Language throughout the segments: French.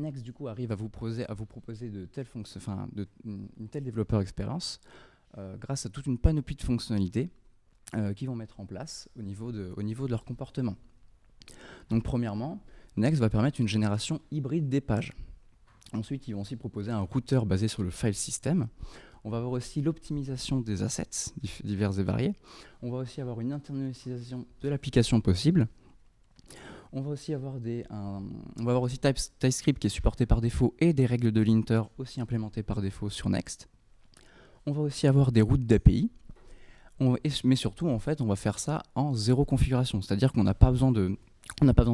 Next, du coup, arrive à vous proposer une telle développeur expérience grâce à toute une panoplie de fonctionnalités qu'ils vont mettre en place au niveau de leur comportement. Donc, premièrement, Next va permettre une génération hybride des pages. Ensuite, ils vont aussi proposer un routeur basé sur le file system. On va avoir aussi l'optimisation des assets divers et variés. On va aussi avoir une internalisation de l'application possible. On va aussi avoir TypeScript qui est supporté par défaut et des règles de linter aussi implémentées par défaut sur Next. On va aussi avoir des routes d'API. Mais surtout, en fait, on va faire ça en zéro configuration. C'est-à-dire qu'on n'a pas besoin de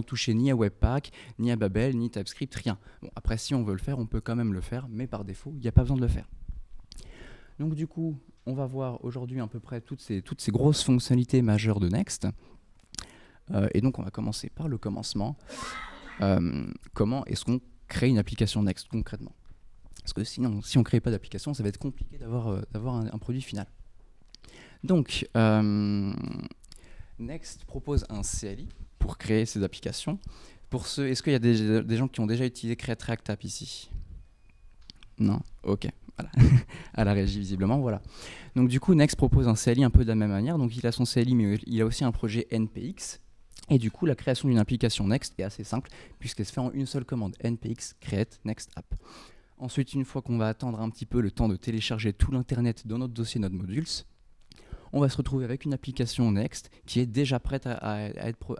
toucher ni à Webpack, ni à Babel, ni TypeScript, rien. Bon, après, si on veut le faire, on peut quand même le faire, mais par défaut, il n'y a pas besoin de le faire. Donc du coup, on va voir aujourd'hui à peu près toutes ces grosses fonctionnalités majeures de Next. Et donc, on va commencer par le commencement. Comment est-ce qu'on crée une application Next concrètement? Parce que sinon, si on ne crée pas d'application, ça va être compliqué d'avoir un produit final. Donc, Next propose un CLI pour créer ces applications. Est-ce qu'il y a des gens qui ont déjà utilisé Create React App ici? Non? Ok. Voilà. À la régie, visiblement, voilà. Donc du coup, Next propose un CLI un peu de la même manière. Donc il a son CLI, mais il a aussi un projet NPX. Et du coup, la création d'une application Next est assez simple, puisqu'elle se fait en une seule commande, npx create next app. Ensuite, une fois qu'on va attendre un petit peu le temps de télécharger tout l'internet dans notre dossier Node Modules, on va se retrouver avec une application Next qui est déjà prête à être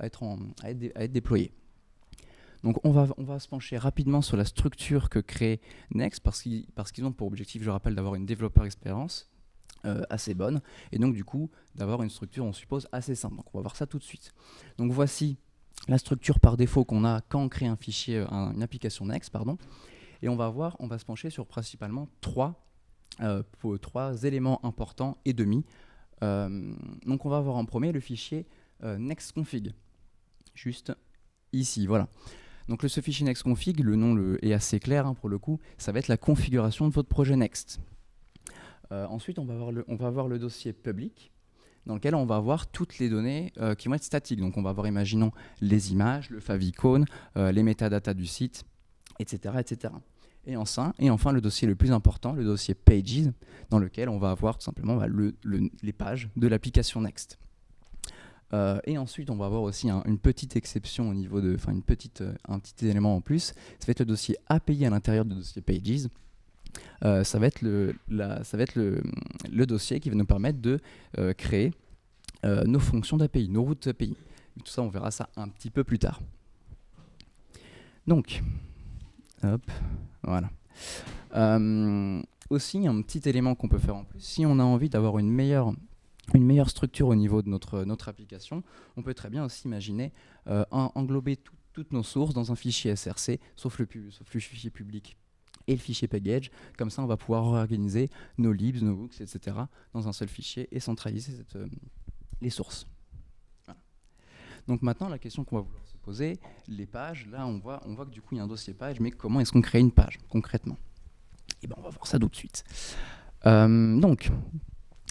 déployée. Donc on va se pencher rapidement sur la structure que crée Next parce qu'ils ont pour objectif, je rappelle, d'avoir une développeur expérience assez bonne et donc du coup d'avoir une structure, on suppose, assez simple. Donc on va voir ça tout de suite. Donc voici la structure par défaut qu'on a quand on crée un fichier, une application Next, pardon. Et on va se pencher sur principalement trois éléments importants et demi. Donc on va avoir en premier le fichier nextconfig, juste ici, voilà. Donc ce fichier nextconfig, le nom est assez clair pour le coup, ça va être la configuration de votre projet Next. Ensuite on va avoir le dossier public, dans lequel on va avoir toutes les données qui vont être statiques. Donc on va avoir, imaginons, les images, le favicon, les métadatas du site, etc. etc. Et enfin, le dossier le plus important, le dossier Pages, dans lequel on va avoir tout simplement les pages de l'application Next. Et ensuite, on va avoir aussi une petite exception au niveau de, un petit élément en plus. Ça va être le dossier API à l'intérieur du dossier Pages. Ça va être le dossier qui va nous permettre de créer nos fonctions d'API, nos routes API. Tout ça, on verra ça un petit peu plus tard. Donc, hop, voilà. Aussi, un petit élément qu'on peut faire en plus, si on a envie d'avoir une meilleure structure au niveau de notre application, on peut très bien aussi imaginer englober toutes nos sources dans un fichier SRC, sauf le fichier public et le fichier package. Comme ça, on va pouvoir organiser nos libs, nos hooks, etc. dans un seul fichier et centraliser les sources. Voilà. Donc maintenant, la question qu'on va vouloir se poser, les pages, là on voit que du coup il y a un dossier page, mais comment est-ce qu'on crée une page concrètement? Et ben on va voir ça tout de suite. Donc,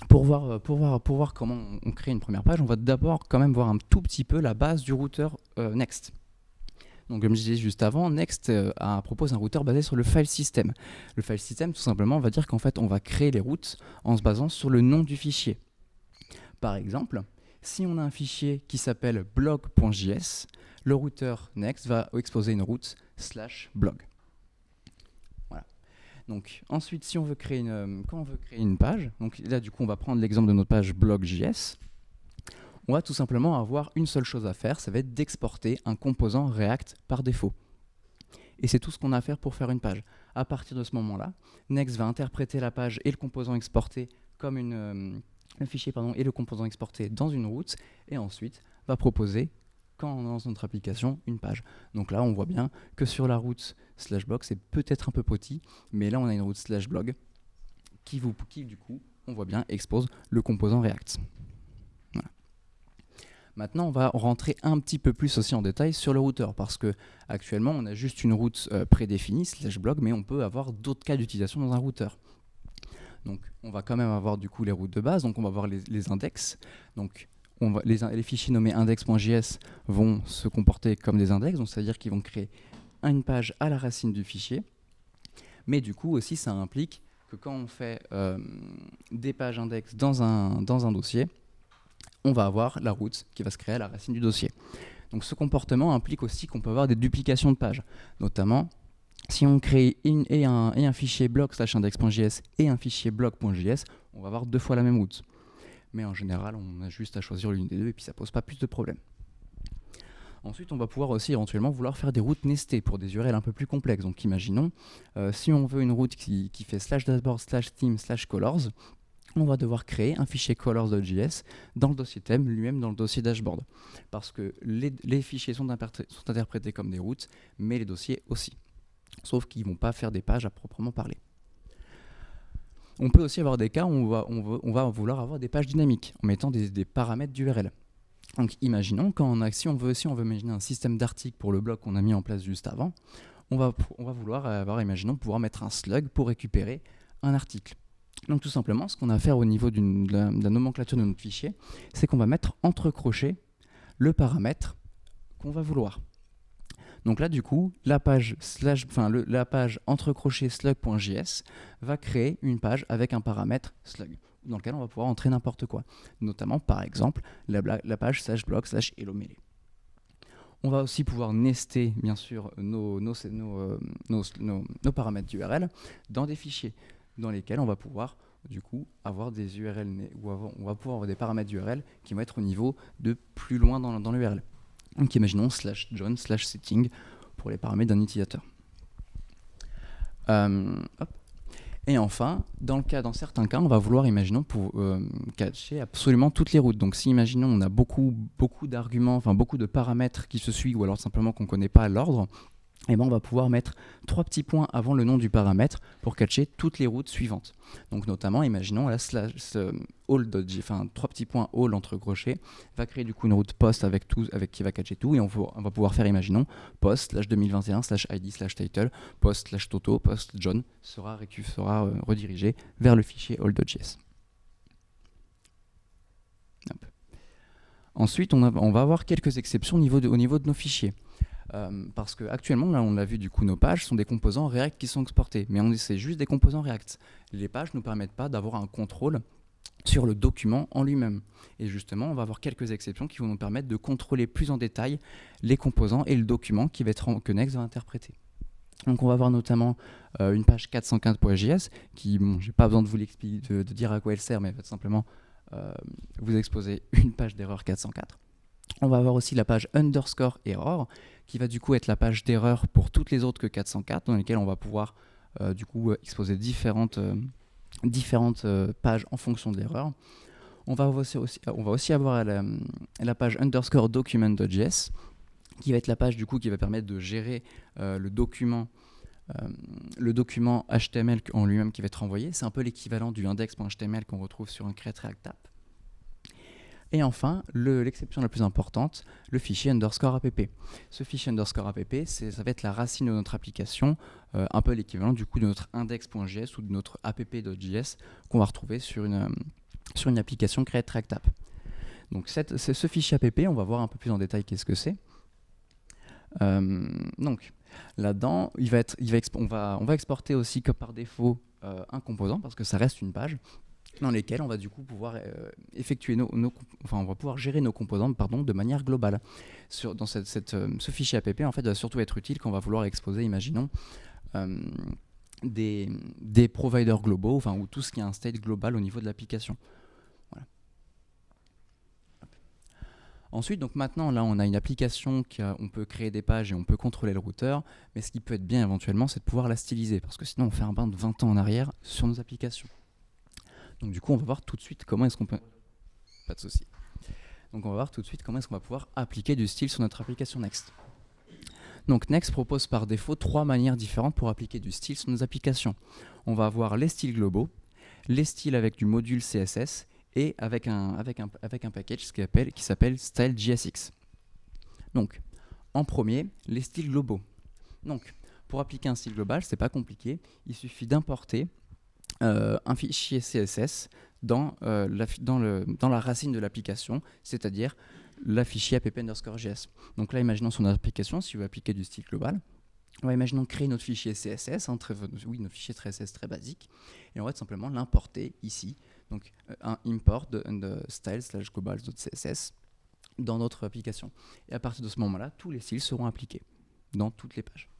pour voir comment on crée une première page, on va d'abord quand même voir un tout petit peu la base du routeur Next. Donc comme je disais juste avant, Next propose un routeur basé sur le file system. Le file system, tout simplement, va dire qu'en fait on va créer les routes en se basant sur le nom du fichier. Par exemple, si on a un fichier qui s'appelle blog.js, le routeur Next va exposer une route /blog. Voilà. Donc ensuite, si on veut créer quand on veut créer une page, donc là du coup on va prendre l'exemple de notre page blog.js, on va tout simplement avoir une seule chose à faire, ça va être d'exporter un composant React par défaut. Et c'est tout ce qu'on a à faire pour faire une page. À partir de ce moment-là, Next va interpréter la page et le composant exporté comme le fichier et le composant exporté dans une route, et ensuite va proposer, quand on lance notre application, une page. Donc là, on voit bien que sur la route /blog, c'est peut-être un peu petit, mais là, on a une route /blog qui, du coup, on voit bien, expose le composant React. Voilà. Maintenant, on va rentrer un petit peu plus aussi en détail sur le routeur, parce que actuellement, on a juste une route prédéfinie /blog, mais on peut avoir d'autres cas d'utilisation dans un routeur. Donc, on va quand même avoir du coup les routes de base. Donc, on va voir les index. Donc, les fichiers nommés index.js vont se comporter comme des index. Donc, c'est-à-dire qu'ils vont créer une page à la racine du fichier, mais du coup aussi ça implique que quand on fait des pages index dans un dossier, on va avoir la route qui va se créer à la racine du dossier. Donc ce comportement implique aussi qu'on peut avoir des duplications de pages, notamment si on crée un fichier bloc/index.js et un fichier bloc.js, on va avoir 2 fois la même route. Mais en général, on a juste à choisir l'une des deux et puis ça pose pas plus de problèmes. Ensuite, on va pouvoir aussi éventuellement vouloir faire des routes nestées pour des URL un peu plus complexes. Donc imaginons, si on veut une route qui fait /dashboard/theme/colors, on va devoir créer un fichier colors.js dans le dossier thème, lui-même dans le dossier dashboard. Parce que les fichiers sont interprétés comme des routes, mais les dossiers aussi. Sauf qu'ils ne vont pas faire des pages à proprement parler. On peut aussi avoir des cas où on va vouloir avoir des pages dynamiques en mettant des paramètres d'URL. Donc imaginons, si on veut imaginer un système d'articles pour le blog qu'on a mis en place juste avant, on va vouloir imaginons, pouvoir mettre un slug pour récupérer un article. Donc tout simplement, ce qu'on a à faire au niveau de la nomenclature de notre fichier, c'est qu'on va mettre entre crochets le paramètre qu'on va vouloir. Donc là, du coup, la page entre crochets slug.js va créer une page avec un paramètre slug, dans lequel on va pouvoir entrer n'importe quoi, notamment par exemple la page /blog/hello-mele. On va aussi pouvoir nester, bien sûr, nos paramètres d'URL dans des fichiers dans lesquels on va pouvoir du coup avoir des URL on va pouvoir avoir des paramètres d'URL qui vont être au niveau de plus loin dans l'URL. Donc imaginons /john/setting pour les paramètres d'un utilisateur. Et enfin, dans certains cas, on va vouloir, imaginons, pour cacher absolument toutes les routes. Donc si, imaginons, on a beaucoup d'arguments, enfin beaucoup de paramètres qui se suivent, ou alors simplement qu'on ne connaît pas l'ordre, et ben on va pouvoir mettre 3 petits points avant le nom du paramètre pour catcher toutes les routes suivantes. Donc notamment, imaginons, là, all 3 petits points all entre crochets va créer du coup une route post qui va catcher tout, et on va pouvoir faire, imaginons, post /2021/id/title, post/toto, post/john sera redirigé vers le fichier all.js. Ensuite, on va avoir quelques exceptions au niveau de nos fichiers. Parce qu'actuellement, là on l'a vu, du coup nos pages sont des composants React qui sont exportés, mais c'est juste des composants React. Les pages ne nous permettent pas d'avoir un contrôle sur le document en lui-même. Et justement, on va avoir quelques exceptions qui vont nous permettre de contrôler plus en détail les composants et le document que Next va interpréter. Donc on va avoir notamment une page 404.js qui, j'ai pas besoin de vous l'expliquer, de dire à quoi elle sert, mais va simplement vous exposer une page d'erreur 404. On va avoir aussi la page _error qui va du coup être la page d'erreur pour toutes les autres que 404, dans lesquelles on va pouvoir du coup exposer différentes pages en fonction de l'erreur. On va aussi avoir la page _document.js qui va être la page du coup qui va permettre de gérer le document HTML en lui-même qui va être envoyé. C'est un peu l'équivalent du index.html qu'on retrouve sur un Create React App. Et enfin, l'exception la plus importante, le fichier _app. Ce fichier _app, ça va être la racine de notre application, un peu l'équivalent du coup de notre index.js ou de notre app.js qu'on va retrouver sur une application Create React App. Donc ce fichier app, on va voir un peu plus en détail qu'est-ce que c'est. Donc là-dedans, on va exporter aussi comme par défaut un composant parce que ça reste une page dans lesquels on va du coup pouvoir effectuer on va pouvoir gérer nos composants de manière globale. Dans ce fichier app en fait va surtout être utile quand on va vouloir exposer, imaginons, des providers globaux, ou tout ce qui est un state global au niveau de l'application. Voilà. Ensuite, donc maintenant, là, on a une application on peut créer des pages et on peut contrôler le routeur, mais ce qui peut être bien éventuellement, c'est de pouvoir la styliser, parce que sinon on fait un bond de 20 ans en arrière sur nos applications. Donc du coup, on va voir tout de suite comment est-ce qu'on peut... Pas de souci. Donc on va voir tout de suite comment est-ce qu'on va pouvoir appliquer du style sur notre application Next. Donc Next propose par défaut 3 manières différentes pour appliquer du style sur nos applications. On va avoir les styles globaux, les styles avec du module CSS et avec un package qui s'appelle Style.jsx. Donc en premier, les styles globaux. Donc pour appliquer un style global, c'est pas compliqué, il suffit d'importer un fichier CSS dans la racine de l'application, c'est-à-dire le fichier app__js. Donc là, imaginons sur notre application, si vous appliquez du style global, on va imaginons créer notre fichier CSS, oui, notre fichier CSS très basique, et on va tout simplement l'importer ici. Donc un import de style/global.css dans notre application. Et à partir de ce moment-là, tous les styles seront appliqués dans toutes les pages.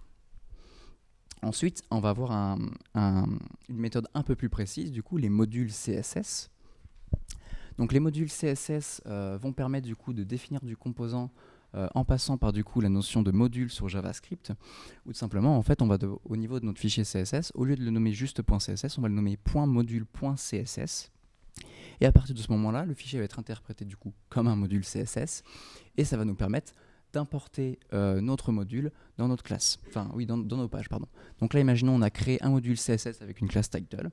Ensuite, on va avoir une méthode un peu plus précise, du coup, les modules CSS. Donc les modules CSS vont permettre du coup de définir du composant en passant par du coup la notion de module sur JavaScript, ou tout simplement en fait on va au niveau de notre fichier CSS, au lieu de le nommer juste .css, on va le nommer .module.css, et à partir de ce moment-là, le fichier va être interprété du coup comme un module CSS, et ça va nous permettre d'importer notre module dans notre classe, enfin oui, dans nos pages, pardon. Donc là, imaginons on a créé un module CSS avec une classe title,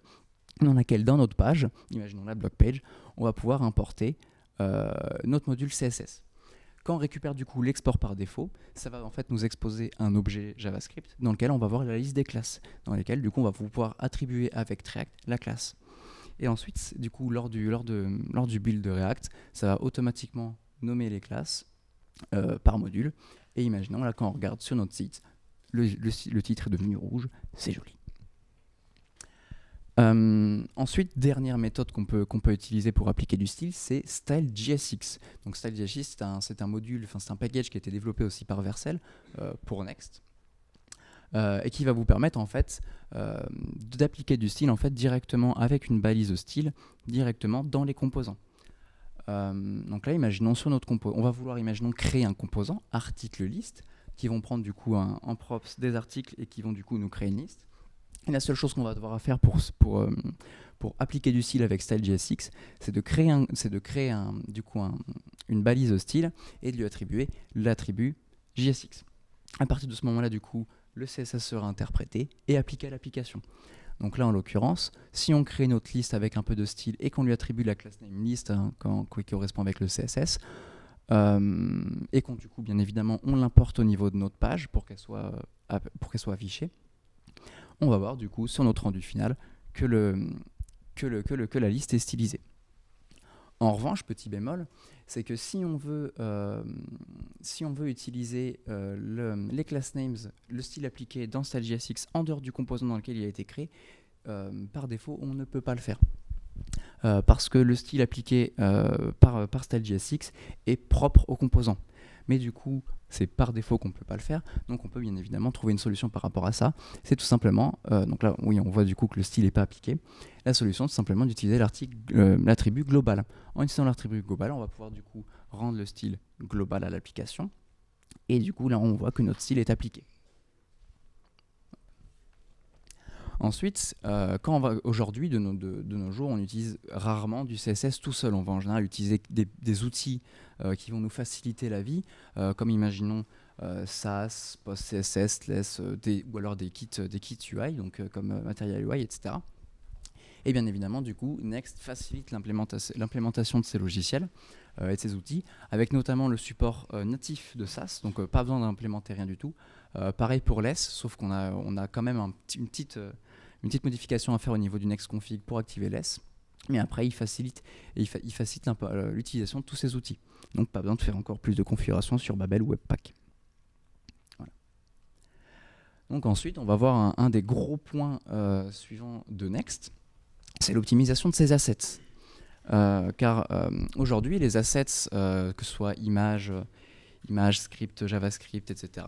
dans laquelle dans notre page, imaginons la blog page, on va pouvoir importer notre module CSS. Quand on récupère du coup l'export par défaut, ça va en fait nous exposer un objet JavaScript dans lequel on va voir la liste des classes, dans lesquelles du coup on va pouvoir attribuer avec React la classe. Et ensuite, du coup, lors du build de React, ça va automatiquement nommer les classes par module. Et imaginons là quand on regarde sur notre site, le titre est devenu rouge, c'est joli. Ensuite, dernière méthode qu'on peut utiliser pour appliquer du style, c'est StyleJSX. Donc StyleJSX, c'est un module, c'est un package qui a été développé aussi par Vercel pour Next, et qui va vous permettre en fait d'appliquer du style en fait directement avec une balise de style directement dans les composants. Donc là, imaginons sur notre composant, on va vouloir créer un composant article liste qui vont prendre du coup en props des articles et qui vont du coup nous créer une liste. Et la seule chose qu'on va devoir faire pour appliquer du style avec StyleJSX, c'est de créer une balise style et de lui attribuer l'attribut JSX. À partir de ce moment-là, du coup, le CSS sera interprété et appliqué à l'application. Donc là, en l'occurrence, si on crée notre liste avec un peu de style et qu'on lui attribue la classe nameList qui correspond avec le CSS, et qu'on du coup, bien évidemment, on l'importe au niveau de notre page pour qu'elle soit affichée, on va voir du coup sur notre rendu final que la liste est stylisée. En revanche, petit bémol, c'est que si on veut utiliser les class names, le style appliqué dans StyleJSX en dehors du composant dans lequel il a été créé, par défaut, on ne peut pas le faire. Parce que le style appliqué par StyleJSX est propre au composant. Mais du coup, c'est par défaut qu'on ne peut pas le faire, donc on peut bien évidemment trouver une solution par rapport à ça. C'est tout simplement, donc là oui on voit du coup que le style n'est pas appliqué, la solution c'est simplement d'utiliser l'attribut global. En utilisant l'attribut global, on va pouvoir du coup rendre le style global à l'application, et du coup là on voit que notre style est appliqué. Ensuite, aujourd'hui, de nos jours, on utilise rarement du CSS tout seul. On va en général utiliser des outils qui vont nous faciliter la vie, comme imaginons Sass, PostCSS, Less, ou alors des kits UI, donc comme Material UI, etc. Et bien évidemment, du coup, Next facilite l'implémentation de ces logiciels et de ces outils, avec notamment le support natif de Sass, donc pas besoin d'implémenter rien du tout. Pareil pour Less, sauf qu'on a quand même une petite modification à faire au niveau du Next config pour activer Less. Mais après, il facilite l'utilisation de tous ces outils. Donc pas besoin de faire encore plus de configuration sur Babel ou Webpack. Voilà. Donc ensuite, on va voir un des gros points suivants de Next, c'est l'optimisation de ses assets. Car aujourd'hui, les assets, que ce soit images, script, JavaScript, etc.,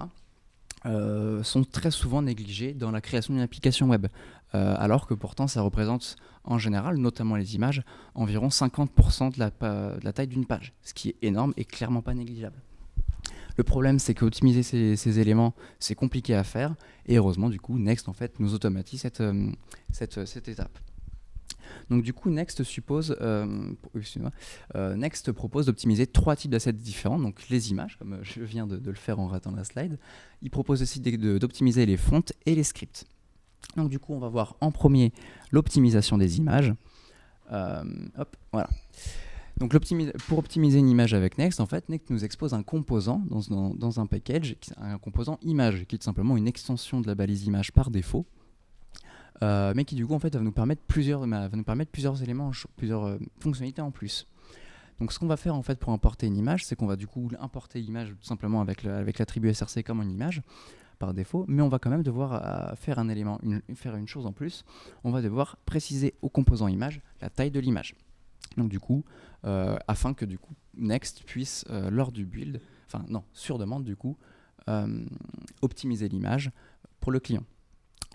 sont très souvent négligés dans la création d'une application web, alors que pourtant ça représente en général, notamment les images, environ 50% de la taille d'une page, ce qui est énorme et clairement pas négligeable. Le problème, c'est qu'optimiser ces éléments, c'est compliqué à faire, et heureusement, du coup, Next en fait, nous automatise cette étape. Donc du coup, Next propose d'optimiser 3 types d'assets différents, donc les images, comme je viens de le faire en ratant la slide. Il propose aussi d'optimiser les fontes et les scripts. Donc du coup, on va voir en premier l'optimisation des images. Voilà. Donc pour optimiser une image avec Next, en fait, Next nous expose un composant dans un package, un composant image, qui est tout simplement une extension de la balise image par défaut. Mais qui du coup en fait va nous permettre plusieurs éléments, plusieurs fonctionnalités en plus. Donc ce qu'on va faire en fait pour importer une image, c'est qu'on va du coup importer l'image tout simplement avec l'attribut src comme une image. par défaut, mais on va quand même devoir faire faire une chose en plus. On va devoir préciser au composant image la taille de l'image. Donc du coup, afin que du coup Next puisse, lors du build, enfin non, sur demande du coup, optimiser l'image pour le client.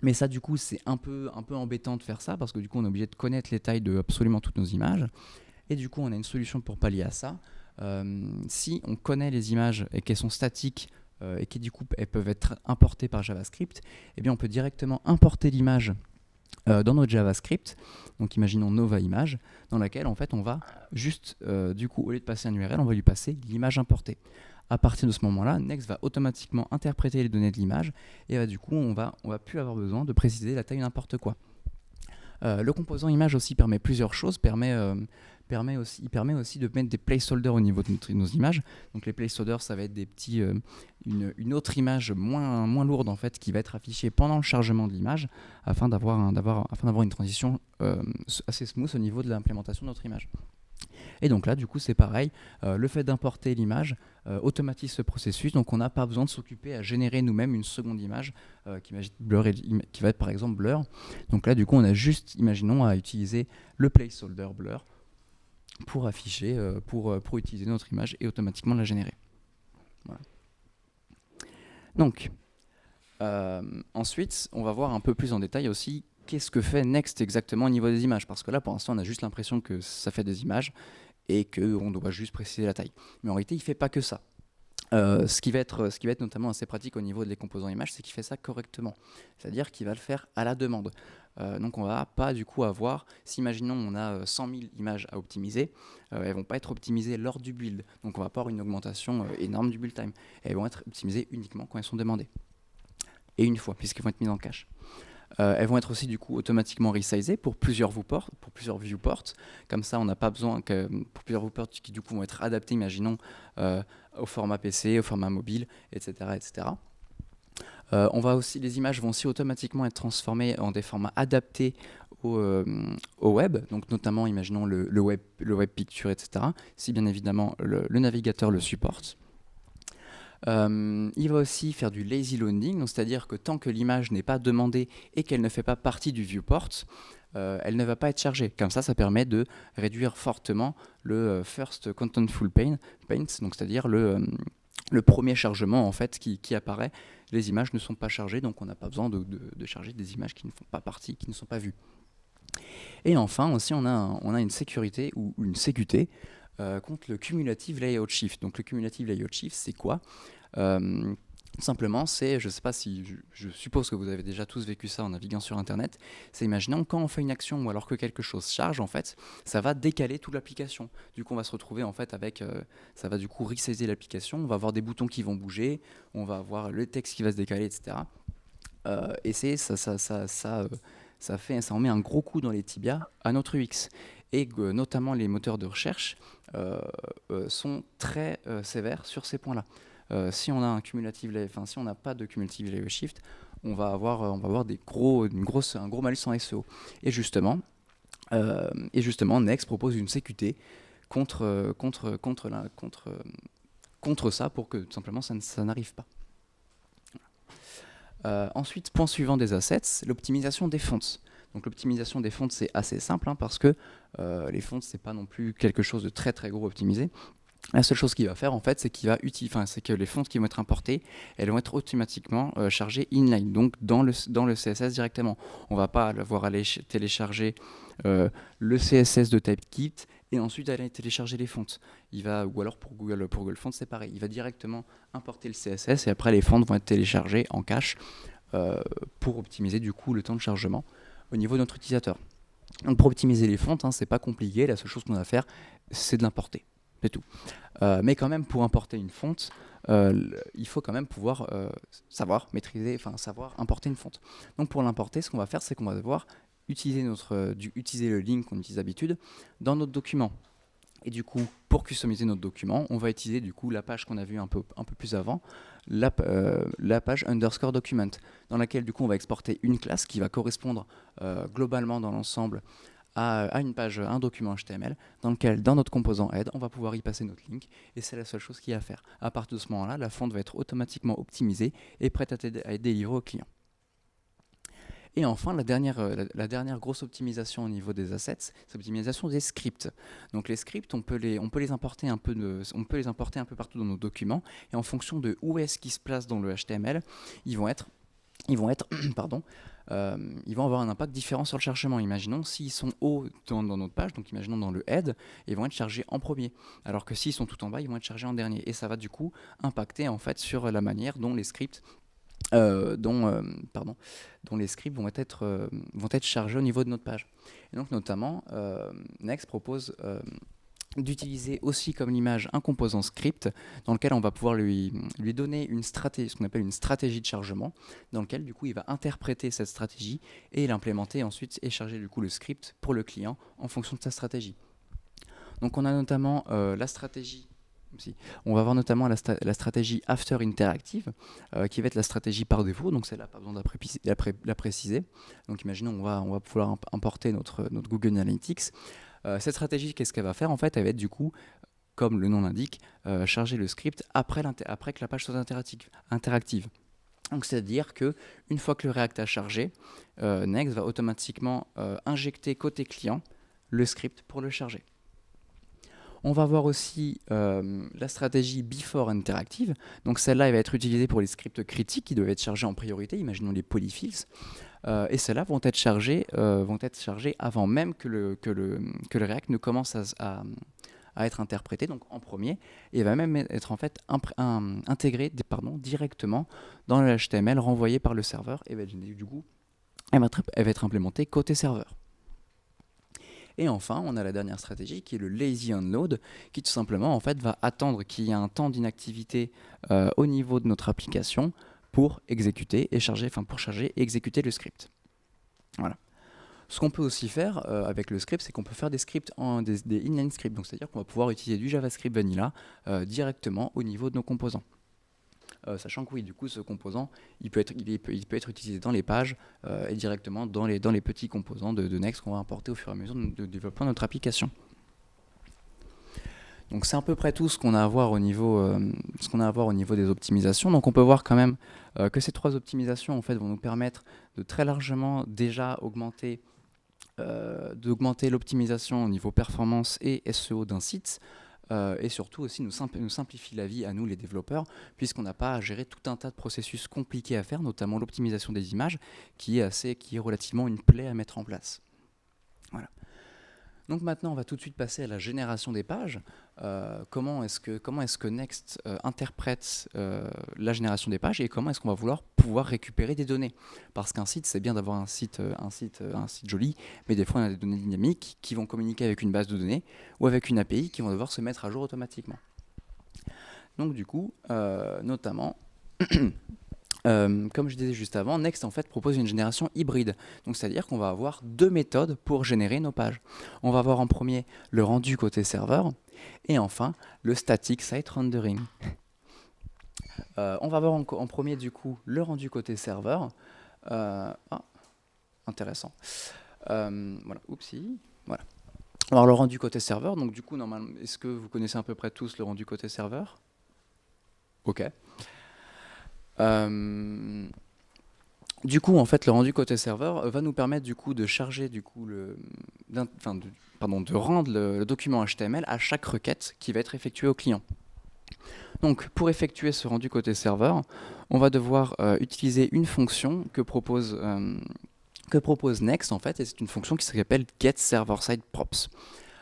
Mais ça, du coup, c'est un peu embêtant de faire ça parce que du coup, on est obligé de connaître les tailles de absolument toutes nos images. Et du coup, on a une solution pour pallier à ça. Si on connaît les images et qu'elles sont statiques et que du coup, elles peuvent être importées par JavaScript, eh bien, on peut directement importer l'image dans notre JavaScript. Donc, imaginons Nova Image, dans laquelle, en fait, on va juste, du coup, au lieu de passer un URL, on va lui passer l'image importée. À partir de ce moment-là, Next va automatiquement interpréter les données de l'image et du coup, on va plus avoir besoin de préciser la taille n'importe quoi. Le composant image aussi permet plusieurs choses, il permet aussi de mettre des placeholders au niveau de nos images. Donc les placeholders, ça va être des petits, une autre image moins lourde en fait, qui va être affichée pendant le chargement de l'image afin d'avoir une transition assez smooth au niveau de l'implémentation de notre image. Et donc là, du coup, c'est pareil. Le fait d'importer l'image automatise ce processus. Donc on n'a pas besoin de s'occuper à générer nous-mêmes une seconde image qui va être par exemple blur. Donc là, du coup, on a juste, imaginons, à utiliser le placeholder blur pour afficher, pour utiliser notre image et automatiquement la générer. Voilà. Donc, ensuite, on va voir un peu plus en détail aussi qu'est-ce que fait Next exactement au niveau des images. Parce que là, pour l'instant, on a juste l'impression que ça fait des images et qu'on doit juste préciser la taille. Mais en réalité, il ne fait pas que ça. Ce qui va être notamment assez pratique au niveau des composants images, c'est qu'il fait ça correctement. C'est-à-dire qu'il va le faire à la demande. Donc on ne va pas du coup avoir, si imaginons on a 100 000 images à optimiser, elles ne vont pas être optimisées lors du build. Donc on va pas avoir une augmentation énorme du build time. Elles vont être optimisées uniquement quand elles sont demandées. Et une fois, puisqu'elles vont être mises en cache. Elles vont être aussi du coup automatiquement resizées pour plusieurs viewports. Comme ça, on n'a pas besoin que pour plusieurs viewports qui du coup vont être adaptés, imaginons, au format PC, au format mobile, etc. etc. Les images vont aussi automatiquement être transformées en des formats adaptés au web, donc notamment, imaginons le web picture, etc. Si bien évidemment le navigateur le supporte. Il va aussi faire du lazy loading, c'est-à-dire que tant que l'image n'est pas demandée et qu'elle ne fait pas partie du viewport, elle ne va pas être chargée. Comme ça permet de réduire fortement le first contentful paint, donc c'est-à-dire le premier chargement en fait qui apparaît. Les images ne sont pas chargées, donc on n'a pas besoin de charger des images qui ne font pas partie, qui ne sont pas vues. Et enfin aussi on a une sécurité ou une CQT contre le cumulative layout shift. Donc le cumulative layout shift, c'est quoi ? Simplement, c'est, je ne sais pas si, je suppose que vous avez déjà tous vécu ça en naviguant sur Internet, c'est imaginons quand on fait une action ou alors que quelque chose charge, en fait, ça va décaler toute l'application. Du coup, on va se retrouver en fait avec, ça va du coup resizer l'application, on va avoir des boutons qui vont bouger, on va avoir le texte qui va se décaler, etc. Et ça en met un gros coup dans les tibias à notre UX. Et notamment les moteurs de recherche sont très sévères sur ces points-là. Si on a un si on n'a pas de cumulative layout shift, on va avoir un gros malus en SEO. Et justement, Next propose une CQT contre ça pour que tout simplement ça n'arrive pas. Ensuite, point suivant des assets, l'optimisation des fonts. Donc l'optimisation des fonts, c'est assez simple parce que les fonts, c'est pas non plus quelque chose de très très gros optimisé. La seule chose qu'il va faire en fait, c'est que les fonts qui vont être importées, elles vont être automatiquement chargées inline, donc dans le CSS directement. On va pas devoir aller télécharger le CSS de TypeKit et ensuite aller télécharger les fonts. Ou alors pour Google Fonts, c'est pareil. Il va directement importer le CSS et après les fonts vont être téléchargées en cache pour optimiser du coup le temps de chargement au niveau de notre utilisateur. Donc pour optimiser les fonts, c'est pas compliqué. La seule chose qu'on a à faire, c'est de l'importer. C'est tout. Mais quand même, pour importer une fonte, il faut quand même pouvoir savoir importer une fonte. Donc pour l'importer, ce qu'on va faire, c'est qu'on va devoir utiliser le link qu'on utilise d'habitude dans notre document. Et du coup, pour customiser notre document, on va utiliser du coup la page qu'on a vue un peu plus avant, la page underscore document, dans laquelle du coup on va exporter une classe qui va correspondre globalement dans l'ensemble à une page, un document HTML dans lequel, dans notre composant head, on va pouvoir y passer notre link et c'est la seule chose qu'il y a à faire. À partir de ce moment-là, la fonte va être automatiquement optimisée et prête à être délivrée au client. Et enfin, la dernière grosse optimisation au niveau des assets, c'est l'optimisation des scripts. Donc les scripts, on peut les importer un peu partout dans nos documents, et en fonction de où est-ce qu'ils se placent dans le HTML, ils vont pardon, ils vont avoir un impact différent sur le chargement. Imaginons s'ils sont hauts dans notre page, donc imaginons dans le head, ils vont être chargés en premier, alors que s'ils sont tout en bas, ils vont être chargés en dernier. Et ça va du coup impacter en fait sur la manière dont les scripts dont les scripts vont être chargés au niveau de notre page. Et donc notamment, Next propose d'utiliser aussi comme l'image un composant script dans lequel on va pouvoir lui donner ce qu'on appelle une stratégie de chargement, dans lequel du coup il va interpréter cette stratégie et l'implémenter ensuite et charger du coup le script pour le client en fonction de sa stratégie. Donc on a notamment la stratégie. On va voir notamment la stratégie After Interactive, qui va être la stratégie par défaut, donc celle-là, pas besoin de la préciser. Donc imaginons, on va pouvoir importer notre Google Analytics. Cette stratégie, qu'est-ce qu'elle va faire? En fait, elle va être du coup, comme le nom l'indique, charger le script après que la page soit interactive. Donc c'est-à-dire qu'une fois que le React a chargé, Next va automatiquement injecter côté client le script pour le charger. On va voir aussi la stratégie Before Interactive. Donc celle-là, elle va être utilisée pour les scripts critiques qui doivent être chargés en priorité. Imaginons les polyfills. Et celles-là vont être chargées avant même que le React ne commence à être interprété, donc en premier, et va même être en fait intégré directement dans le HTML renvoyé par le serveur. Et du coup, elle va être implémentée côté serveur. Et enfin, on a la dernière stratégie qui est le lazy unload, qui tout simplement en fait va attendre qu'il y ait un temps d'inactivité au niveau de notre application pour charger et exécuter le script. Voilà. Ce qu'on peut aussi faire avec le script, c'est qu'on peut faire des scripts des inline scripts, donc c'est-à-dire qu'on va pouvoir utiliser du JavaScript vanilla directement au niveau de nos composants. Sachant que oui, du coup, ce composant, il peut être utilisé dans les pages et directement dans les petits composants de Next qu'on va importer au fur et à mesure de développement de notre application. Donc c'est à peu près tout ce qu'on a à voir au niveau, des optimisations. Donc on peut voir quand même que ces trois optimisations en fait vont nous permettre de très largement déjà d'augmenter l'optimisation au niveau performance et SEO d'un site. Et surtout aussi nous simplifie la vie à nous les développeurs, puisqu'on n'a pas à gérer tout un tas de processus compliqués à faire, notamment l'optimisation des images, qui est relativement une plaie à mettre en place. Voilà. Donc maintenant, on va tout de suite passer à la génération des pages. Comment est-ce que Next interprète la génération des pages et comment est-ce qu'on va pouvoir récupérer des données? Parce qu'un site, c'est bien d'avoir un site joli, mais des fois, on a des données dynamiques qui vont communiquer avec une base de données ou avec une API qui vont devoir se mettre à jour automatiquement. Donc du coup, notamment... comme je disais juste avant, Next en fait propose une génération hybride. Donc c'est-à-dire qu'on va avoir deux méthodes pour générer nos pages. On va avoir en premier le rendu côté serveur et enfin le static site rendering. On va avoir en premier du coup le rendu côté serveur. Intéressant. Voilà, oupsie. Voilà. Alors le rendu côté serveur, donc du coup normalement, est-ce que vous connaissez à peu près tous le rendu côté serveur? Ok. Du coup, en fait, le rendu côté serveur va nous permettre du coup de charger du coup de rendre le document HTML à chaque requête qui va être effectuée au client. Donc, pour effectuer ce rendu côté serveur, on va devoir utiliser une fonction que propose Next en fait, et c'est une fonction qui s'appelle getServerSideProps.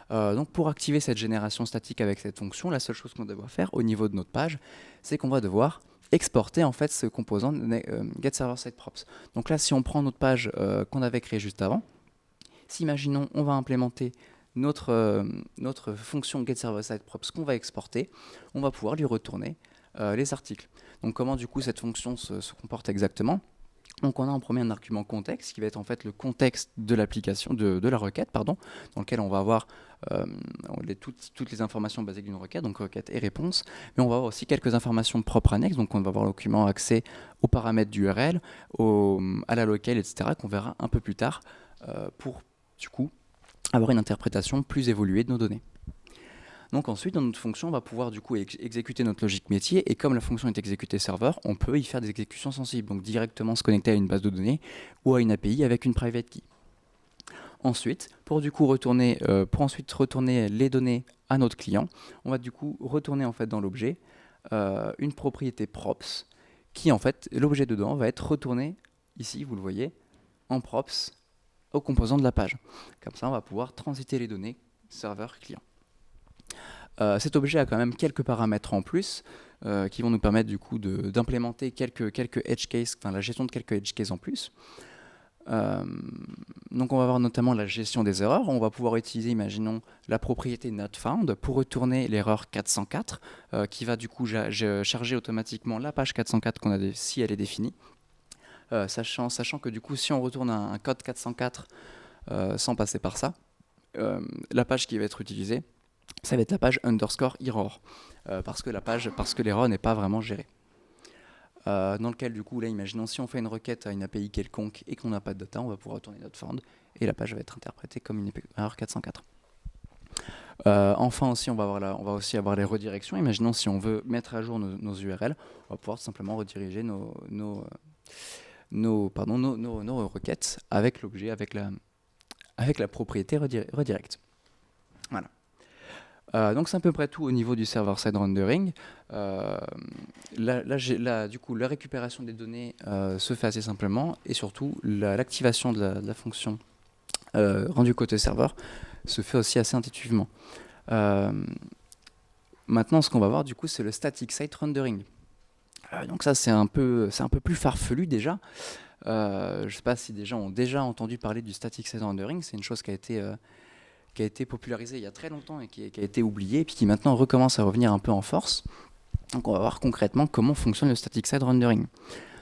Donc pour activer cette génération statique avec cette fonction, la seule chose qu'on doit faire au niveau de notre page, c'est qu'on va devoir exporter en fait ce composant getServerSideProps. Donc là, si on prend notre page qu'on avait créée juste avant, si imaginons on va implémenter notre fonction getServerSideProps qu'on va exporter, on va pouvoir lui retourner les articles. Donc comment du coup cette fonction se comporte exactement? Donc on a en premier un argument contexte qui va être en fait le contexte de l'application, de la requête, pardon, dans lequel on va avoir toutes les informations basiques d'une requête, donc requête et réponse, mais on va avoir aussi quelques informations propres annexes, donc on va avoir le document accès aux paramètres d'URL, à la locale, etc., qu'on verra un peu plus tard pour du coup avoir une interprétation plus évoluée de nos données. Donc ensuite, dans notre fonction, on va pouvoir du coup exécuter notre logique métier, et comme la fonction est exécutée serveur, on peut y faire des exécutions sensibles, donc directement se connecter à une base de données ou à une API avec une private key. Ensuite, pour ensuite retourner les données à notre client, on va du coup retourner en fait dans l'objet une propriété props, qui en fait, l'objet dedans va être retourné, ici vous le voyez, en props aux composants de la page. Comme ça, on va pouvoir transiter les données serveur-client. Cet objet a quand même quelques paramètres en plus qui vont nous permettre du coup d'implémenter quelques edge cases, enfin la gestion de quelques edge cases en plus. Donc on va avoir notamment la gestion des erreurs. On va pouvoir utiliser, imaginons, la propriété notFound pour retourner l'erreur 404 qui va du coup charger automatiquement la page 404 si elle est définie. Sachant que du coup si on retourne un code 404 sans passer par ça, la page qui va être utilisée, ça va être la page _error parce que l'erreur n'est pas vraiment gérée. Dans lequel du coup là imaginons si on fait une requête à une API quelconque et qu'on n'a pas de data, on va pouvoir retourner notre found et la page va être interprétée comme une erreur 404. Enfin aussi on va aussi avoir les redirections. Imaginons si on veut mettre à jour nos URL, on va pouvoir tout simplement rediriger nos requêtes avec l'objet, avec la propriété redirect. Voilà. Donc c'est à peu près tout au niveau du server-side rendering. Du coup, la récupération des données se fait assez simplement, et surtout l'activation de la fonction rendue côté serveur se fait aussi assez intuitivement. Maintenant, ce qu'on va voir du coup, c'est le static site rendering. Donc ça, c'est un peu plus farfelu déjà. Je ne sais pas si des gens ont déjà entendu parler du static site rendering. C'est une chose qui a été popularisée il y a très longtemps et qui a été oubliée, et puis qui maintenant recommence à revenir un peu en force. Donc on va voir concrètement comment fonctionne le static site rendering.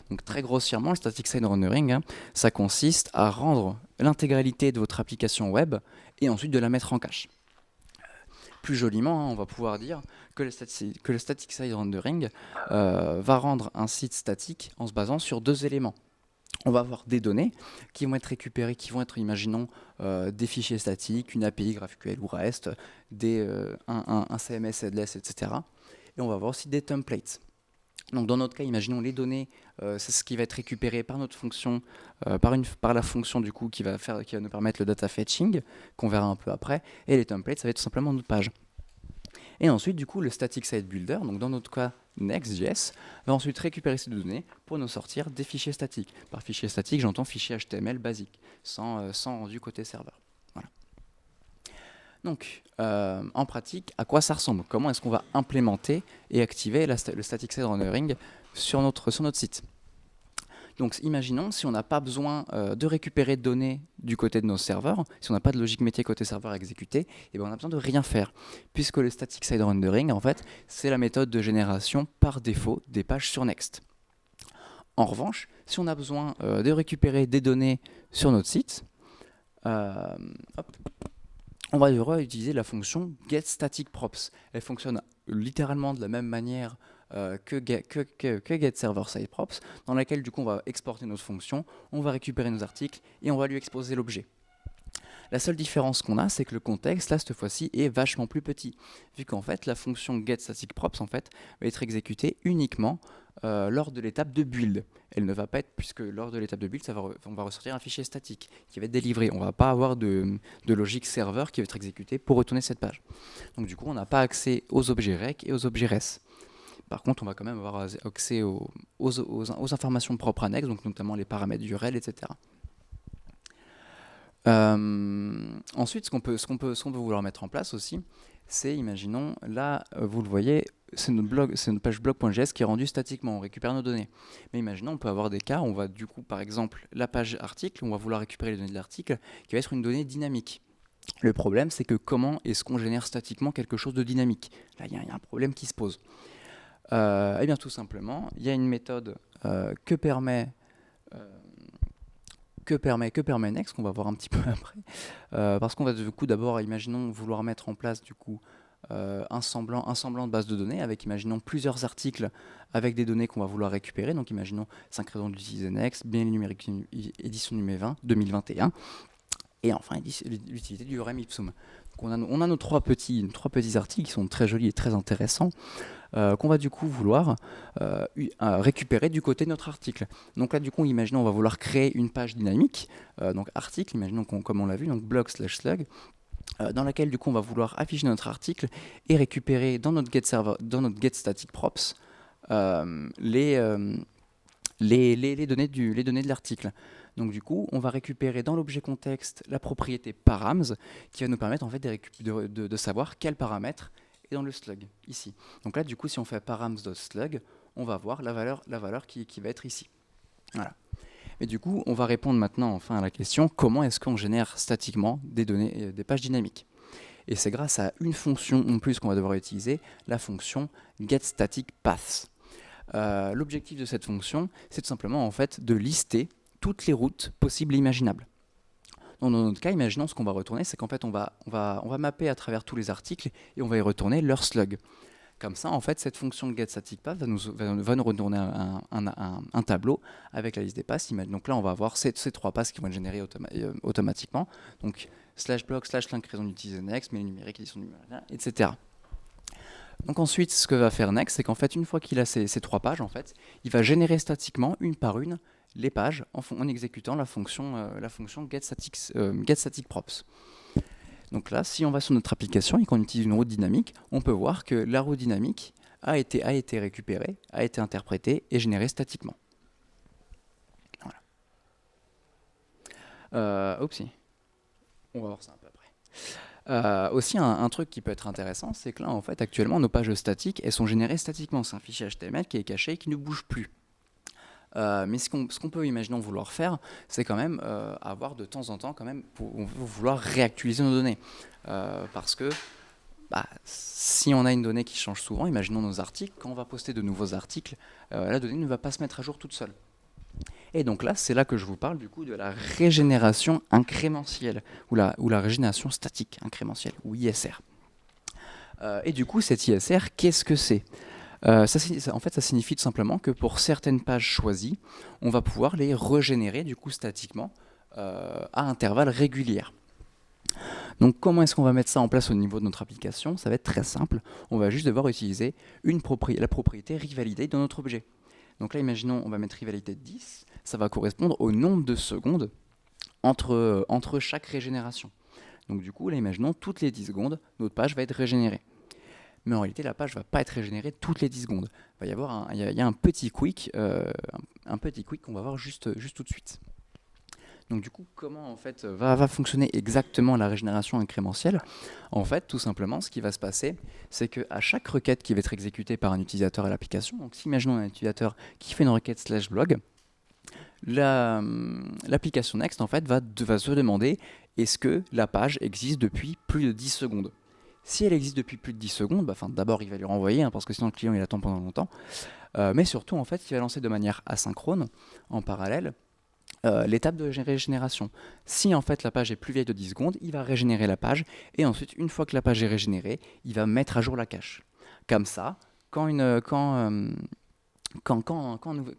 Donc très grossièrement, le static site rendering, ça consiste à rendre l'intégralité de votre application web et ensuite de la mettre en cache. Plus joliment, on va pouvoir dire que le static site rendering va rendre un site statique en se basant sur deux éléments. On va avoir des données qui vont être récupérées, qui vont être, imaginons, des fichiers statiques, une API GraphQL ou REST, un CMS headless, etc. Et on va avoir aussi des templates. Donc dans notre cas, imaginons les données, c'est ce qui va être récupéré par notre fonction, par la fonction du coup qui va nous permettre le data fetching, qu'on verra un peu après, et les templates, ça va être tout simplement notre page. Et ensuite, du coup, le static site builder, donc dans notre cas Next.js, va ensuite récupérer ces données pour nous sortir des fichiers statiques. Par fichier statique, j'entends fichier HTML basique, sans rendu côté serveur. Voilà. Donc, en pratique, à quoi ça ressemble? Comment est-ce qu'on va implémenter et activer le static site rendering sur notre site? Donc imaginons, si on n'a pas besoin de récupérer de données du côté de nos serveurs, si on n'a pas de logique métier côté serveur à exécuter, et ben on a besoin de rien faire, puisque le static site rendering, en fait, c'est la méthode de génération par défaut des pages sur Next. En revanche, si on a besoin de récupérer des données sur notre site, on va devoir utiliser la fonction getStaticProps. Elle fonctionne littéralement de la même manière que getServerSideProps, dans laquelle du coup on va exporter notre fonction, on va récupérer nos articles et on va lui exposer l'objet. La seule différence qu'on a, c'est que le contexte, là, cette fois-ci, est vachement plus petit, vu qu'en fait, la fonction getStaticProps, en fait, va être exécutée uniquement lors de l'étape de build. Elle ne va pas être, puisque lors de l'étape de build, on va ressortir un fichier statique qui va être délivré. On ne va pas avoir de logique serveur qui va être exécutée pour retourner cette page. Donc du coup, on n'a pas accès aux objets rec et aux objets res. Par contre, on va quand même avoir accès aux informations propres annexes, donc notamment les paramètres d'URL, etc. Ensuite, ce qu'on peut vouloir mettre en place aussi, c'est, imaginons, là, vous le voyez, c'est notre page blog.js qui est rendue statiquement, on récupère nos données. Mais imaginons, on peut avoir des cas où on va du coup, par exemple, la page article, on va vouloir récupérer les données de l'article, qui va être une donnée dynamique. Le problème, c'est que comment est-ce qu'on génère statiquement quelque chose de dynamique? Là, il y a un problème qui se pose. Eh bien, tout simplement, il y a une méthode que permet Next, qu'on va voir un petit peu après, parce qu'on va du coup d'abord, imaginons, vouloir mettre en place du coup un semblant de base de données avec, imaginons, plusieurs articles avec des données qu'on va vouloir récupérer. Donc imaginons 5 raisons d'utiliser Next, bien numérique édition numéro 20 2021. Et enfin, l'utilité du lorem ipsum. Donc on a nos trois petits articles qui sont très jolis et très intéressants, qu'on va du coup vouloir récupérer du côté de notre article. Donc là, du coup, imaginons on va vouloir créer une page dynamique, donc article, imaginons comme on l'a vu, donc blog/slug, dans laquelle du coup on va vouloir afficher notre article et récupérer dans notre get server, dans notre get static props, les données de l'article. Donc du coup, on va récupérer dans l'objet contexte la propriété params qui va nous permettre en fait de savoir quel paramètre est dans le slug ici. Donc là, du coup, si on fait params.slug, on va voir la valeur qui va être ici. Voilà. Mais du coup, on va répondre maintenant enfin à la question comment est-ce qu'on génère statiquement des données, des pages dynamiques. Et c'est grâce à une fonction en plus qu'on va devoir utiliser, la fonction getStaticPaths. L'objectif de cette fonction, c'est tout simplement en fait de lister toutes les routes possibles et imaginables. Donc, dans notre cas, imaginons ce qu'on va retourner, c'est qu'en fait on va mapper à travers tous les articles et on va y retourner leur slug. Comme ça, en fait, cette fonction de getStaticPath va nous retourner un tableau avec la liste des passes. Donc là, on va avoir ces trois passes qui vont être générées automatiquement. Donc /blog/link raison d'utiliser next, mais numérique, édition numérique, etc. Donc ensuite, ce que va faire Next, c'est qu'en fait, une fois qu'il a ces trois pages, en fait, il va générer statiquement, une par une, les pages en exécutant la fonction getStaticProps. Donc là, si on va sur notre application et qu'on utilise une route dynamique, on peut voir que la route dynamique a été récupérée, a été interprétée et générée statiquement. Voilà. Oupsie. On va voir ça un peu après. Aussi, un truc qui peut être intéressant, c'est que là, en fait, actuellement, nos pages statiques, elles sont générées statiquement. C'est un fichier HTML qui est caché et qui ne bouge plus. Mais ce qu'on peut imaginer vouloir faire, c'est quand même avoir de temps en temps, quand même, on veut vouloir réactualiser nos données. Parce que si on a une donnée qui change souvent, imaginons nos articles, quand on va poster de nouveaux articles, la donnée ne va pas se mettre à jour toute seule. Et donc là, c'est là que je vous parle du coup de la régénération incrémentielle, ou la régénération statique incrémentielle, ou ISR. Et du coup, cette ISR, qu'est-ce que c'est ? En fait, ça signifie tout simplement que pour certaines pages choisies, on va pouvoir les régénérer du coup statiquement à intervalles réguliers. Donc comment est-ce qu'on va mettre ça en place au niveau de notre application ? Ça va être très simple. On va juste devoir utiliser la propriété revalidate dans notre objet. Donc là, imaginons, on va mettre revalidate 10. Ça va correspondre au nombre de secondes entre chaque régénération. Donc du coup, là, imaginons, toutes les 10 secondes, notre page va être régénérée. Mais en réalité, la page ne va pas être régénérée toutes les 10 secondes. Il va y avoir un petit quick qu'on va voir juste tout de suite. Donc du coup, comment en fait va fonctionner exactement la régénération incrémentielle ? En fait, tout simplement, ce qui va se passer, c'est qu'à chaque requête qui va être exécutée par un utilisateur à l'application, donc si imaginons un utilisateur qui fait une requête /blog, l'application Next en fait va se demander est-ce que la page existe depuis plus de 10 secondes. Si elle existe depuis plus de 10 secondes, d'abord il va lui renvoyer, parce que sinon le client il attend pendant longtemps, mais surtout en fait il va lancer de manière asynchrone, en parallèle, l'étape de régénération. Si en fait la page est plus vieille de 10 secondes, il va régénérer la page, et ensuite une fois que la page est régénérée, il va mettre à jour la cache. Comme ça, quand un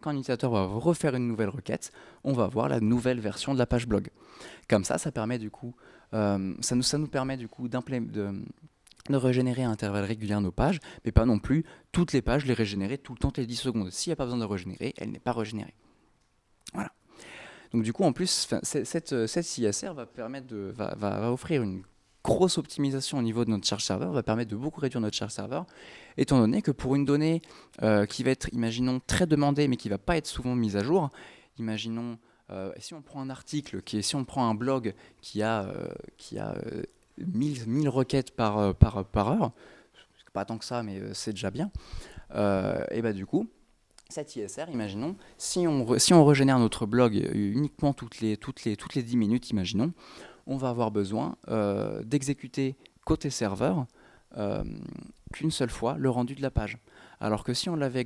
utilisateur va refaire une nouvelle requête, on va voir la nouvelle version de la page blog. Comme ça permet du coup, ça nous permet du coup de régénérer à intervalles réguliers nos pages, mais pas non plus toutes les pages les régénérer tout le temps les 10 secondes. S'il n'y a pas besoin de régénérer, elle n'est pas régénérée. Voilà. Donc du coup, en plus, cette ISR va offrir une grosse optimisation au niveau de notre charge serveur, va permettre de beaucoup réduire notre charge serveur, étant donné que pour une donnée qui va être, imaginons, très demandée, mais qui ne va pas être souvent mise à jour, imaginons, si on prend un article, si on prend un blog qui a 1000 requêtes par heure, pas tant que ça, mais c'est déjà bien, et du coup, cette ISR, imaginons, si on régénère notre blog uniquement toutes les 10 minutes, imaginons, on va avoir besoin d'exécuter côté serveur qu'une seule fois le rendu de la page. Alors que si on l'avait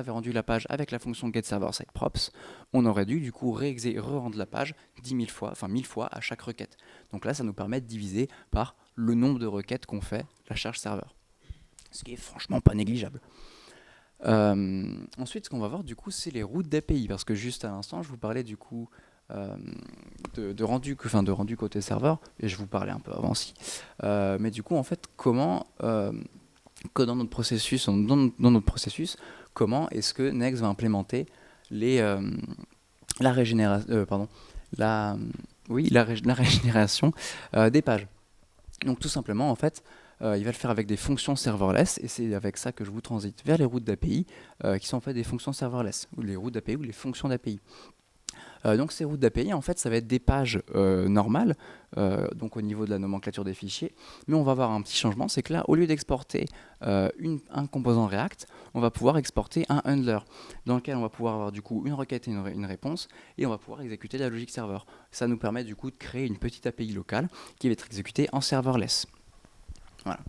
rendu la page avec la fonction getServerSideProps, on aurait dû du coup re-rendre la page 1000 fois à chaque requête. Donc là, ça nous permet de diviser par le nombre de requêtes qu'on fait la charge serveur. Ce qui est franchement pas négligeable. Ensuite, ce qu'on va voir du coup, c'est les routes d'API, parce que juste à l'instant, je vous parlais du coup de rendu, de rendu côté serveur, et je vous parlais un peu avant aussi. Mais du coup, en fait, comment que dans notre processus, comment est-ce que Next va implémenter les, la régénération, pardon, la, oui, la régénération des pages. Donc tout simplement, en fait, il va le faire avec des fonctions serverless, et c'est avec ça que je vous transite vers les routes d'API, qui sont en fait des fonctions serverless, ou les routes d'API ou les fonctions d'API. Donc ces routes d'API, en fait, ça va être des pages normales, donc au niveau de la nomenclature des fichiers, mais on va avoir un petit changement, c'est que là, au lieu d'exporter un composant React, on va pouvoir exporter un handler, dans lequel on va pouvoir avoir du coup une requête et une réponse, et on va pouvoir exécuter la logique serveur. Ça nous permet du coup de créer une petite API locale qui va être exécutée en serverless. Voilà.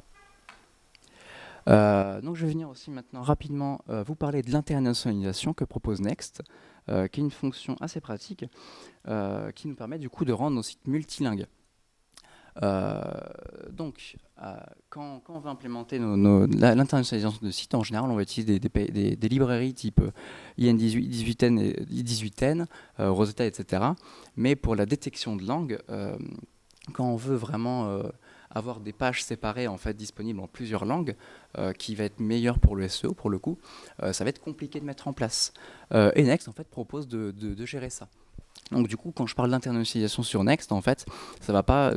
Donc je vais venir aussi maintenant rapidement vous parler de l'internationalisation que propose Next, qui est une fonction assez pratique qui nous permet du coup de rendre nos sites multilingues. Donc, quand on va implémenter l'internationalisation de sites, en général, on va utiliser des librairies type IN18, 18N, 18N Rosetta, etc. Mais pour la détection de langue, quand on veut vraiment avoir des pages séparées en fait disponibles en plusieurs langues, qui va être meilleur pour le SEO pour le coup, ça va être compliqué de mettre en place. Et Next en fait propose de gérer ça. Donc du coup, quand je parle d'internationalisation sur Next, en fait,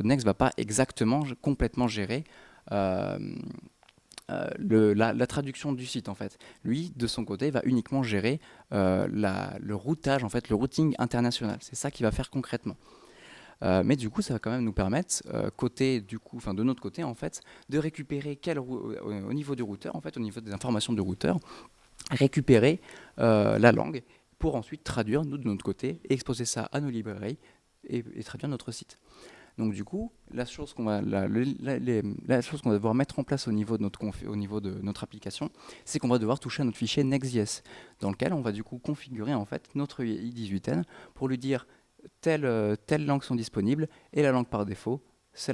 Next va pas exactement complètement gérer la traduction du site en fait. Lui, de son côté, va uniquement gérer le routage, en fait, le routing international. C'est ça qu'il va faire concrètement. Mais du coup, ça va quand même nous permettre, de notre côté, en fait, de récupérer au niveau du routeur, en fait, au niveau des informations du routeur, récupérer la langue pour ensuite traduire, nous, de notre côté, et exposer ça à nos librairies et traduire notre site. Donc du coup, la chose qu'on va devoir mettre en place au niveau de notre application, c'est qu'on va devoir toucher à notre fichier Next.js, dans lequel on va du coup configurer en fait notre i18n pour lui dire telles langues sont disponibles, et la langue par défaut, c'est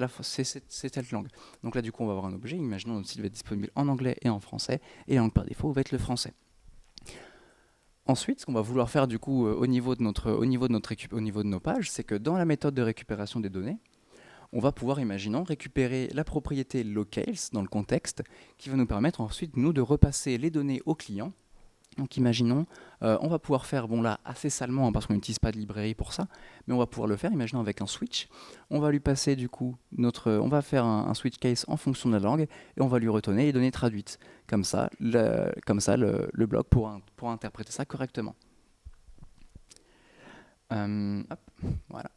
telle langue. Donc là, du coup, on va avoir un objet. Imaginons notre site va être disponible en anglais et en français, et la langue par défaut va être le français. Ensuite, ce qu'on va vouloir faire du coup au niveau de nos pages, c'est que dans la méthode de récupération des données, on va pouvoir, imaginons, récupérer la propriété locales dans le contexte, qui va nous permettre ensuite, nous, de repasser les données au client. Donc imaginons, on va pouvoir faire, bon là assez salement, hein, parce qu'on n'utilise pas de librairie pour ça, mais on va pouvoir le faire, imaginons avec un switch. On va lui passer du coup, on va faire un switch case en fonction de la langue, et on va lui retourner les données traduites. Comme ça, le bloc pourra interpréter ça correctement. Hop, voilà.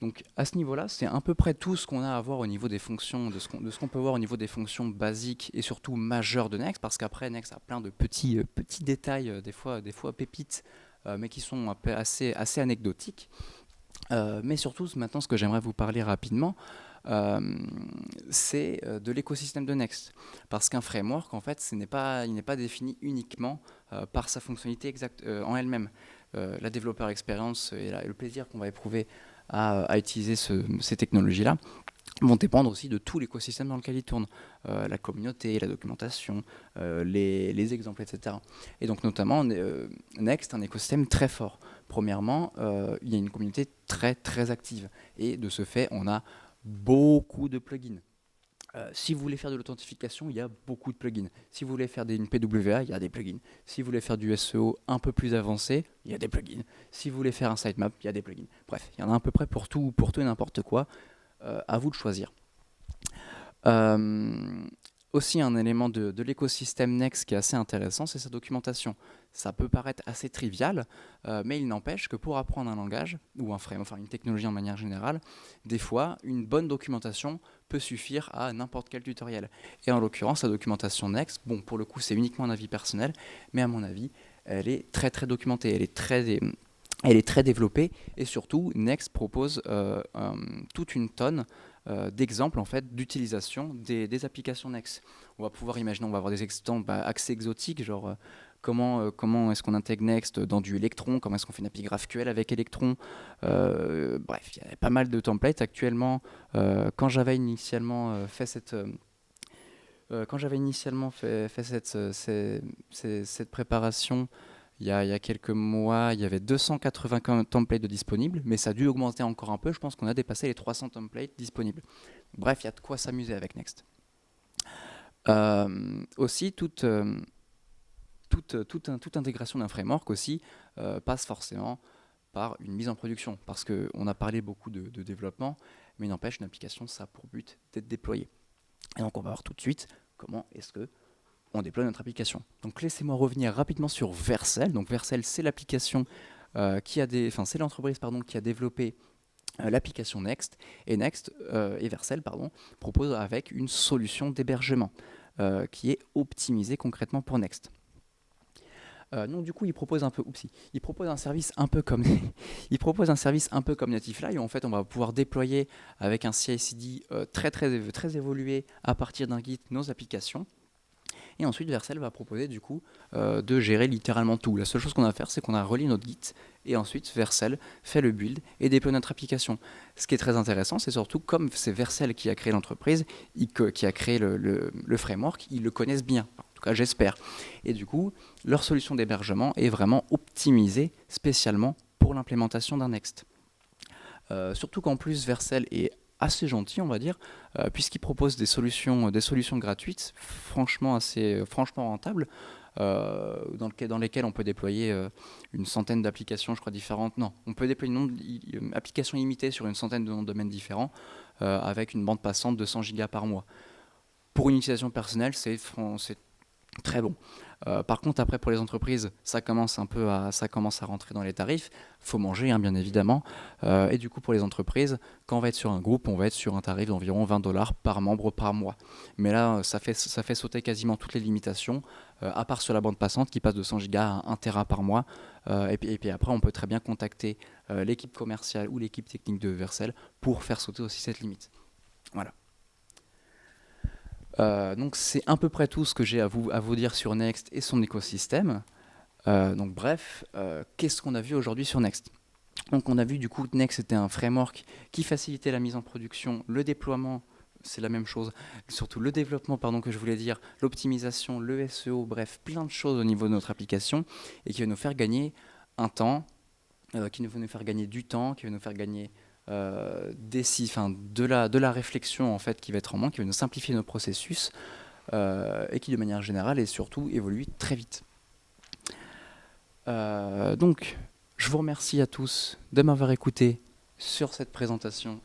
Donc à ce niveau-là, c'est à peu près tout ce qu'on a à voir au niveau des fonctions, de ce qu'on peut voir au niveau des fonctions basiques et surtout majeures de Next, parce qu'après Next a plein de petits détails, des fois pépites, mais qui sont assez anecdotiques. Mais surtout, maintenant, ce que j'aimerais vous parler rapidement, c'est de l'écosystème de Next. Parce qu'un framework, en fait, il n'est pas défini uniquement par sa fonctionnalité exacte en elle-même. La développeur expérience et le plaisir qu'on va éprouver à utiliser ces technologies-là vont dépendre aussi de tout l'écosystème dans lequel ils tournent, la communauté, la documentation, les exemples, etc. Et donc notamment, Next est un écosystème très fort. Premièrement, il y a une communauté très très active, et de ce fait, on a beaucoup de plugins. Si vous voulez faire de l'authentification, il y a beaucoup de plugins. Si vous voulez faire une PWA, il y a des plugins. Si vous voulez faire du SEO un peu plus avancé, il y a des plugins. Si vous voulez faire un sitemap, il y a des plugins. Bref, il y en a à peu près pour tout et n'importe quoi. À vous de choisir. Aussi, un élément de l'écosystème Next qui est assez intéressant, c'est sa documentation. Ça peut paraître assez trivial, mais il n'empêche que pour apprendre un langage, ou une technologie en manière générale, des fois, une bonne documentation peut suffire à n'importe quel tutoriel. Et en l'occurrence, la documentation Next, bon, pour le coup, c'est uniquement un avis personnel, mais à mon avis, elle est très très documentée, elle est très développée, et surtout, Next propose toute une tonne d'exemples en fait, d'utilisation des applications Next. On va pouvoir imaginer, on va avoir des exemples assez exotiques, genre comment est-ce qu'on intègre Next dans du Electron, comment est-ce qu'on fait une API GraphQL avec Electron. Bref, il y a pas mal de templates actuellement. Quand j'avais initialement fait cette... cette préparation, Il y a quelques mois, il y avait 280 templates de disponibles, mais ça a dû augmenter encore un peu. Je pense qu'on a dépassé les 300 templates disponibles. Bref, il y a de quoi s'amuser avec Next. Aussi, toute intégration d'un framework aussi passe forcément par une mise en production, parce qu'on a parlé beaucoup de développement, mais il n'empêche, une application, ça a pour but d'être déployée. Et donc on va voir tout de suite comment est-ce que on déploie notre application. Donc laissez-moi revenir rapidement sur Vercel. Donc Vercel, c'est l'application c'est l'entreprise qui a développé l'application Next, et Vercel propose avec une solution d'hébergement qui est optimisée concrètement pour Next. Donc du coup, il propose un service un peu comme il propose un service un peu comme Natifly, où en fait on va pouvoir déployer avec un CI/CD très évolué à partir d'un Git nos applications. Et ensuite, Vercel va proposer du coup de gérer littéralement tout. La seule chose qu'on a à faire, c'est qu'on a relié notre Git, et ensuite Vercel fait le build et déploie notre application. Ce qui est très intéressant, c'est surtout comme c'est Vercel qui a créé l'entreprise, qui a créé le framework, ils le connaissent bien. En tout cas, j'espère. Et du coup, leur solution d'hébergement est vraiment optimisée spécialement pour l'implémentation d'un Next. Surtout qu'en plus, Vercel est assez gentil, on va dire, puisqu'il propose des solutions gratuites, franchement rentables, dans lesquelles on peut déployer une centaine d'applications, je crois, différentes. Non, on peut déployer une application limitée sur une centaine de noms de domaines différents, avec une bande passante de 100 gigas par mois. Pour une utilisation personnelle, c'est très bon. Par contre, après, pour les entreprises, ça commence à rentrer dans les tarifs. Faut manger, hein, bien évidemment. Et du coup, pour les entreprises, quand on va être sur un groupe, on va être sur un tarif d'environ 20 $ par membre par mois. Mais là, ça fait sauter quasiment toutes les limitations, à part sur la bande passante qui passe de 100 gigas à 1 Tera par mois. Et puis après, on peut très bien contacter l'équipe commerciale ou l'équipe technique de Vercel pour faire sauter aussi cette limite. Voilà. Donc c'est à peu près tout ce que j'ai à vous dire sur Next et son écosystème. Donc bref, qu'est-ce qu'on a vu aujourd'hui sur Next? Donc on a vu du coup que Next était un framework qui facilitait la mise en production, le déploiement, c'est la même chose, surtout le développement, que je voulais dire, l'optimisation, le SEO, bref, plein de choses au niveau de notre application, et qui va nous faire gagner un temps, qui va nous faire gagner du temps, qui va nous faire gagner de la réflexion en fait qui va être en moins, qui va nous simplifier nos processus, et qui de manière générale et surtout évolue très vite. Donc je vous remercie à tous de m'avoir écouté sur cette présentation.